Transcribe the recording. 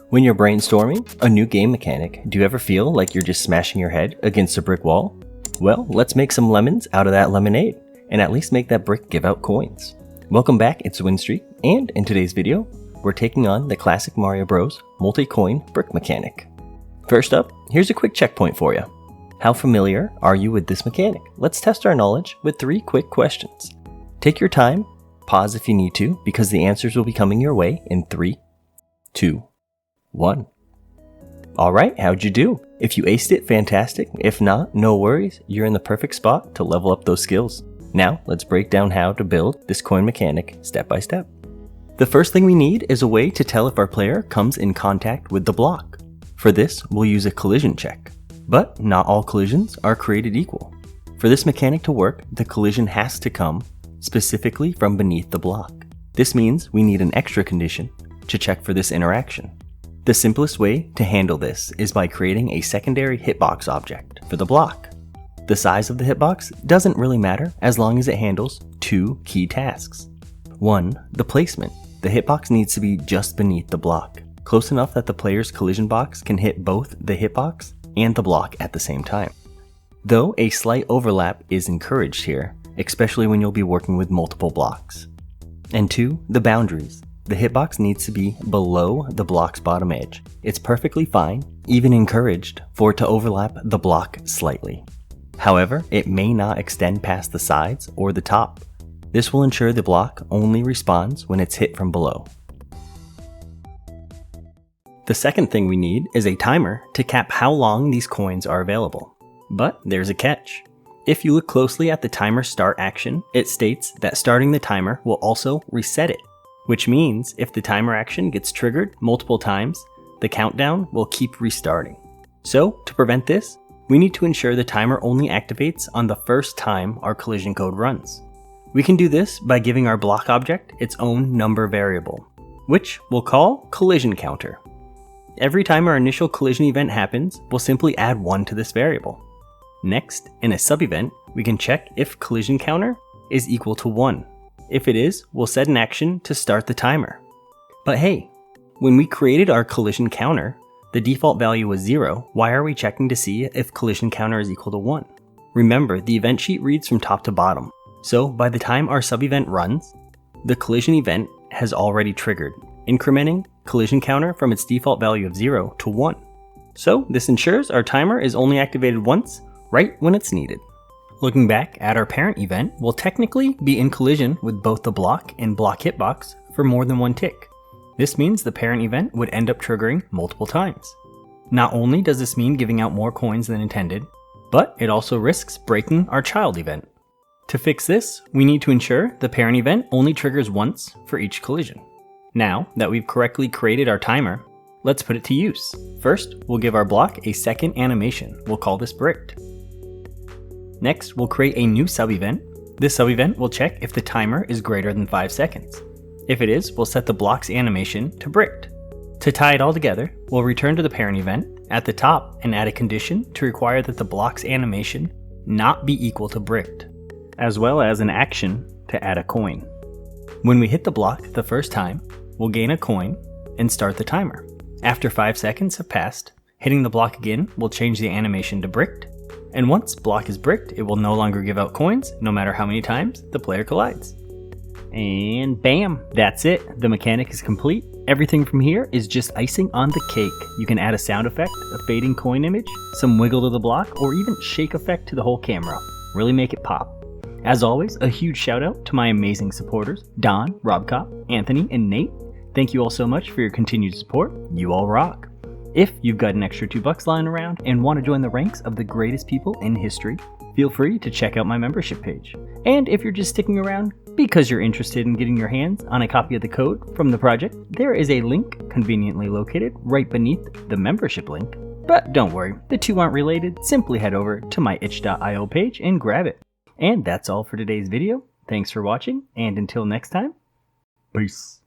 When you're brainstorming a new game mechanic, do you ever feel like you're just smashing your head against a brick wall? Well, let's make some lemons out of that lemonade, and at least make that brick give out coins. Welcome back, it's Winstreak, and in today's video, we're taking on the classic Mario Bros. Multi-coin brick mechanic. First up, here's a quick checkpoint for you. How familiar are you with this mechanic? Let's test our knowledge with 3 quick questions. Take your time, pause if you need to, because the answers will be coming your way in 3, 2, 1. Alright, how'd you do? If you aced it, fantastic. If not, no worries, you're in the perfect spot to level up those skills. Now, let's break down how to build this coin mechanic step by step. The first thing we need is a way to tell if our player comes in contact with the block. For this, we'll use a collision check. But not all collisions are created equal. For this mechanic to work, the collision has to come specifically from beneath the block. This means we need an extra condition to check for this interaction. The simplest way to handle this is by creating a secondary hitbox object for the block. The size of the hitbox doesn't really matter as long as it handles 2 key tasks. 1. The placement. The hitbox needs to be just beneath the block, close enough that the player's collision box can hit both the hitbox and the block at the same time. Though a slight overlap is encouraged here, especially when you'll be working with multiple blocks. And 2. The boundaries. The hitbox needs to be below the block's bottom edge. It's perfectly fine, even encouraged, for it to overlap the block slightly. However, it may not extend past the sides or the top. This will ensure the block only responds when it's hit from below. The second thing we need is a timer to cap how long these coins are available. But there's a catch. If you look closely at the timer start action, it states that starting the timer will also reset it. Which means if the timer action gets triggered multiple times, the countdown will keep restarting. So to prevent this, we need to ensure the timer only activates on the first time our collision code runs. We can do this by giving our block object its own number variable, which we'll call collision counter. Every time our initial collision event happens, we'll simply add 1 to this variable. Next, in a sub-event, we can check if collision counter is equal to 1. If it is, we'll set an action to start the timer. But hey, when we created our collision counter, the default value was 0. Why are we checking to see if collision counter is equal to 1? Remember, the event sheet reads from top to bottom. So by the time our sub-event runs, the collision event has already triggered, incrementing collision counter from its default value of 0 to 1. So this ensures our timer is only activated once, right when it's needed. Looking back at our parent event, we'll technically be in collision with both the block and block hitbox for more than 1 tick. This means the parent event would end up triggering multiple times. Not only does this mean giving out more coins than intended, but it also risks breaking our child event. To fix this, we need to ensure the parent event only triggers once for each collision. Now that we've correctly created our timer, let's put it to use. First, we'll give our block a second animation. We'll call this bricked. Next, we'll create a new sub-event. This sub-event will check if the timer is greater than 5 seconds. If it is, we'll set the block's animation to bricked. To tie it all together, we'll return to the parent event at the top and add a condition to require that the block's animation not be equal to bricked, as well as an action to add a coin. When we hit the block the first time, we'll gain a coin and start the timer. After 5 seconds have passed, hitting the block again will change the animation to bricked. And once block is bricked, it will no longer give out coins, no matter how many times the player collides. And bam, that's it. The mechanic is complete. Everything from here is just icing on the cake. You can add a sound effect, a fading coin image, some wiggle to the block, or even shake effect to the whole camera. Really make it pop. As always, a huge shout out to my amazing supporters, Don, Robcop, Anthony, and Nate. Thank you all so much for your continued support. You all rock. If you've got an extra $2 lying around and want to join the ranks of the greatest people in history, feel free to check out my membership page. And if you're just sticking around because you're interested in getting your hands on a copy of the code from the project, there is a link conveniently located right beneath the membership link. But don't worry, the two aren't related. Simply head over to my itch.io page and grab it. And that's all for today's video. Thanks for watching, and until next time, peace.